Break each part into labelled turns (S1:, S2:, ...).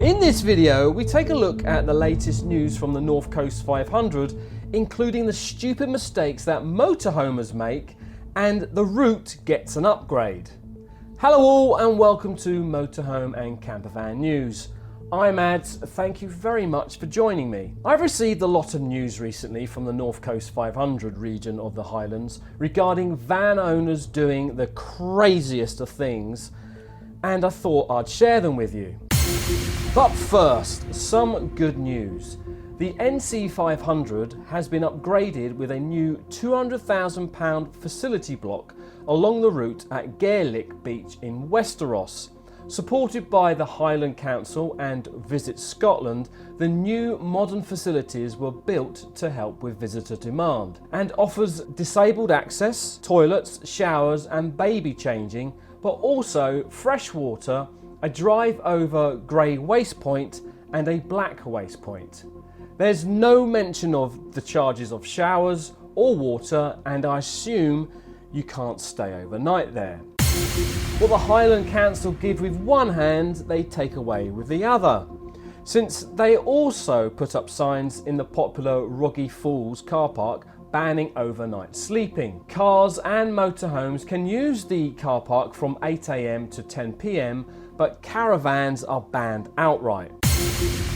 S1: In this video, we take a look at the latest news from the North Coast 500, including the stupid mistakes that motorhomers make and the route gets an upgrade. Hello all and welcome to Motorhome and Campervan News. I'm Ads, thank you very much for joining me. I've received a lot of news recently from the North Coast 500 region of the Highlands regarding van owners doing the craziest of things, and I thought I'd share them with you. But first, some good news. The NC500 has been upgraded with a new £200,000 facility block along the route at Gaelic Beach in Westeros. Supported by the Highland Council and Visit Scotland, the new modern facilities were built to help with visitor demand and offers disabled access, toilets, showers and baby changing, but also fresh water, a drive over grey waste point and a black waste point. There's no mention of the charges of showers or water, and I assume you can't stay overnight there. What the Highland Council give with one hand, they take away with the other, since they also put up signs in the popular Roggy Falls car park banning overnight sleeping. Cars and motorhomes can use the car park from 8 AM to 10 PM, but caravans are banned outright.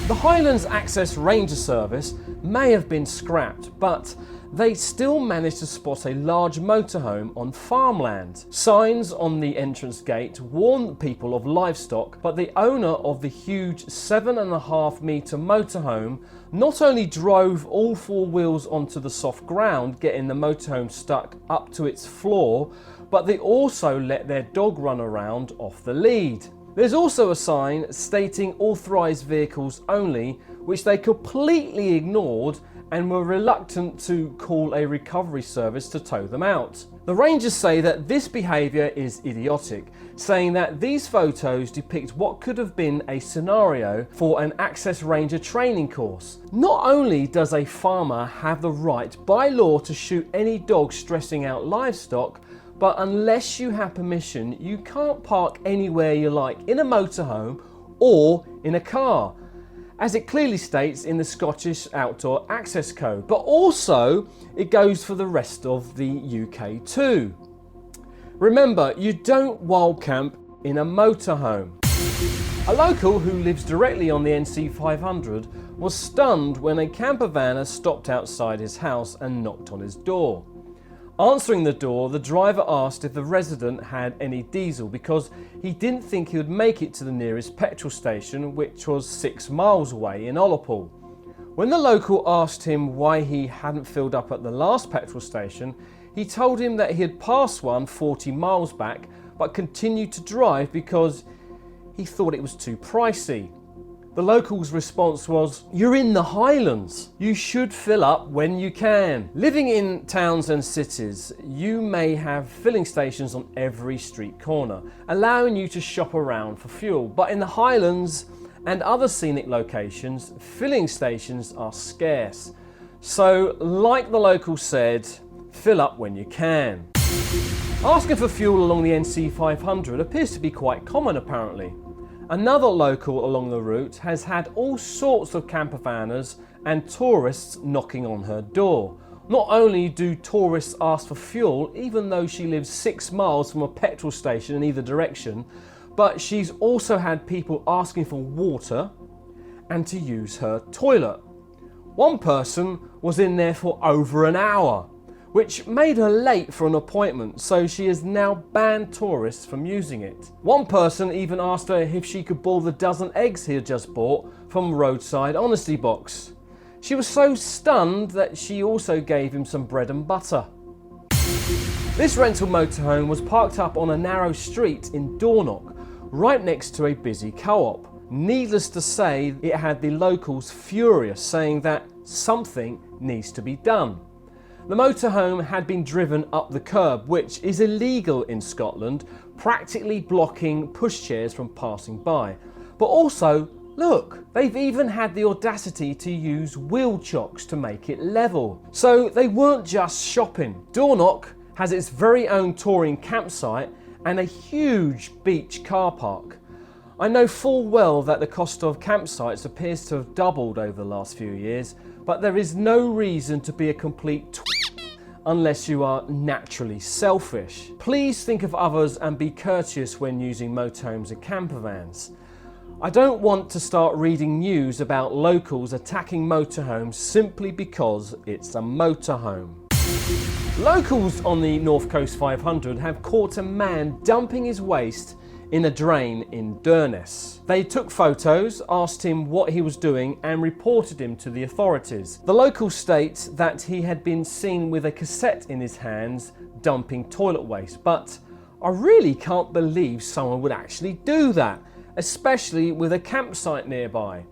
S1: The Highlands Access Ranger service may have been scrapped, but they still managed to spot a large motorhome on farmland. Signs on the entrance gate warn people of livestock, but the owner of the huge 7.5-metre motorhome not only drove all four wheels onto the soft ground, getting the motorhome stuck up to its floor, but they also let their dog run around off the lead. There's also a sign stating authorised vehicles only, which they completely ignored and were reluctant to call a recovery service to tow them out. The Rangers say that this behaviour is idiotic, saying that these photos depict what could have been a scenario for an Access Ranger training course. Not only does a farmer have the right by law to shoot any dog stressing out livestock, but unless you have permission, you can't park anywhere you like in a motorhome or in a car, as it clearly states in the Scottish Outdoor Access Code. But also, it goes for the rest of the UK too. Remember, you don't wild camp in a motorhome. A local who lives directly on the NC500 was stunned when a campervan stopped outside his house and knocked on his door. Answering the door, the driver asked if the resident had any diesel because he didn't think he would make it to the nearest petrol station, which was 6 miles away in Ollerpool. When the local asked him why he hadn't filled up at the last petrol station, he told him that he had passed one 40 miles back but continued to drive because he thought it was too pricey. The local's response was, "You're in the Highlands. You should fill up when you can." Living in towns and cities, you may have filling stations on every street corner, allowing you to shop around for fuel. But in the Highlands and other scenic locations, filling stations are scarce. So, like the local said, fill up when you can. Asking for fuel along the NC500 appears to be quite common apparently. Another local along the route has had all sorts of campervanners and tourists knocking on her door. Not only do tourists ask for fuel, even though she lives 6 miles from a petrol station in either direction, but she's also had people asking for water and to use her toilet. One person was in there for over an hour, which made her late for an appointment, so she has now banned tourists from using it. One person even asked her if she could boil the dozen eggs he had just bought from roadside honesty box. She was so stunned that she also gave him some bread and butter. This rental motorhome was parked up on a narrow street in Dornoch, right next to a busy co-op. Needless to say, it had the locals furious, saying that something needs to be done. The motorhome had been driven up the curb, which is illegal in Scotland, practically blocking pushchairs from passing by. But also, look, they've even had the audacity to use wheel chocks to make it level. So they weren't just shopping. Dornoch has its very own touring campsite and a huge beach car park. I know full well that the cost of campsites appears to have doubled over the last few years, but there is no reason to be a complete unless you are naturally selfish. Please think of others and be courteous when using motorhomes and campervans. I don't want to start reading news about locals attacking motorhomes simply because it's a motorhome. Locals on the North Coast 500 have caught a man dumping his waste in a drain in Dornoch. They took photos, asked him what he was doing and reported him to the authorities. The local states that he had been seen with a cassette in his hands dumping toilet waste, but I really can't believe someone would actually do that, especially with a campsite nearby.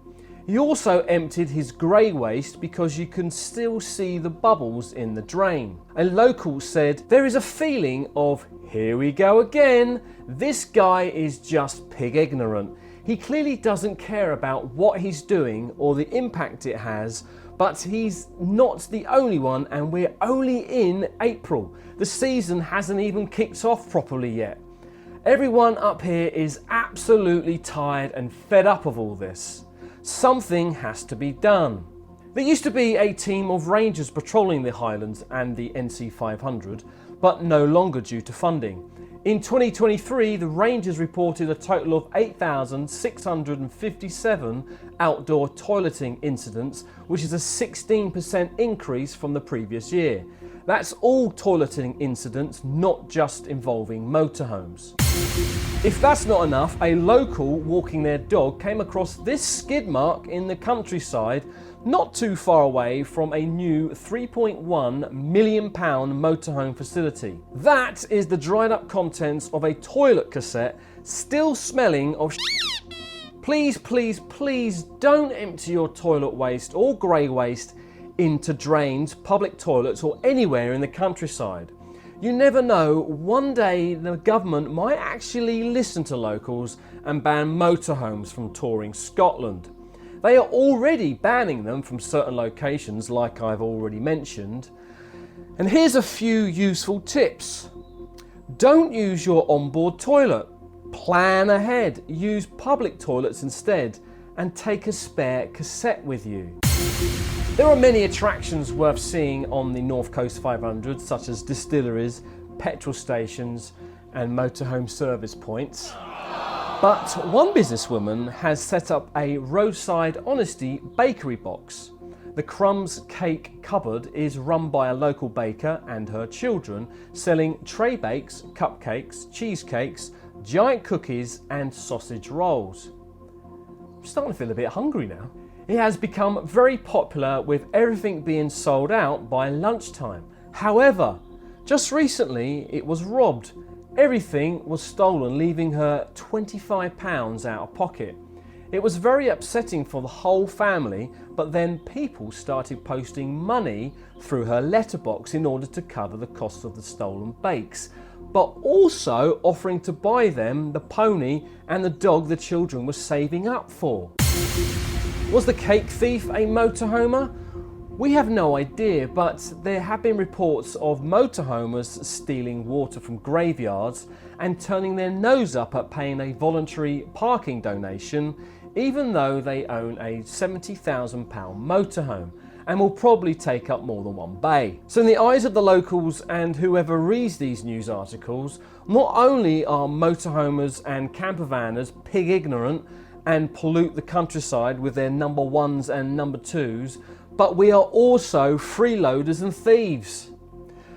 S1: He also emptied his grey waste because you can still see the bubbles in the drain. A local said, "There is a feeling of, here we go again. This guy is just pig ignorant. He clearly doesn't care about what he's doing or the impact it has, but he's not the only one and we're only in April. The season hasn't even kicked off properly yet. Everyone up here is absolutely tired and fed up of all this. Something has to be done." There used to be a team of Rangers patrolling the Highlands and the NC500, but no longer due to funding. In 2023, the Rangers reported a total of 8,657 outdoor toileting incidents, which is a 16% increase from the previous year. That's all toileting incidents, not just involving motorhomes. If that's not enough, a local walking their dog came across this skid mark in the countryside not too far away from a new £3.1 million motorhome facility. That is the dried up contents of a toilet cassette still smelling of Please, please, please don't empty your toilet waste or grey waste into drains, public toilets or anywhere in the countryside. You never know, one day the government might actually listen to locals and ban motorhomes from touring Scotland. They are already banning them from certain locations like I've already mentioned. And here's a few useful tips. Don't use your onboard toilet. Plan ahead, use public toilets instead and take a spare cassette with you. There are many attractions worth seeing on the North Coast 500, such as distilleries, petrol stations and motorhome service points. But one businesswoman has set up a roadside honesty bakery box. The Crumbs Cake Cupboard is run by a local baker and her children, selling tray bakes, cupcakes, cheesecakes, giant cookies and sausage rolls. I'm starting to feel a bit hungry now. It has become very popular with everything being sold out by lunchtime. However, just recently it was robbed. Everything was stolen, leaving her £25 out of pocket. It was very upsetting for the whole family, but then people started posting money through her letterbox in order to cover the cost of the stolen bakes, but also offering to buy them the pony and the dog the children were saving up for. Was the cake thief a motorhomer? We have no idea, but there have been reports of motorhomers stealing water from graveyards and turning their nose up at paying a voluntary parking donation, even though they own a £70,000 motorhome and will probably take up more than one bay. So in the eyes of the locals and whoever reads these news articles, not only are motorhomers and campervanners pig ignorant and pollute the countryside with their number ones and number twos, but we are also freeloaders and thieves.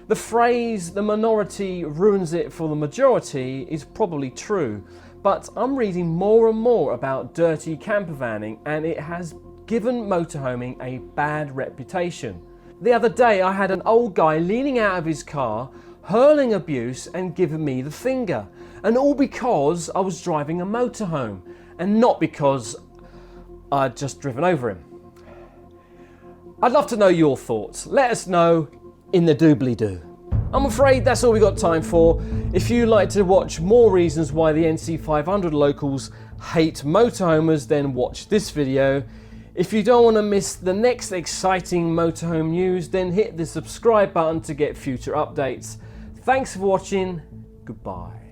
S1: The phrase, the minority ruins it for the majority, is probably true, but I'm reading more and more about dirty campervanning and it has given motorhoming a bad reputation. The other day I had an old guy leaning out of his car, hurling abuse and giving me the finger, and all because I was driving a motorhome and not because I'd just driven over him. I'd love to know your thoughts. Let us know in the doobly-doo. I'm afraid that's all we got time for. If you'd like to watch more reasons why the NC500 locals hate motorhomers, then watch this video. If you don't want to miss the next exciting motorhome news, then hit the subscribe button to get future updates. Thanks for watching. Goodbye.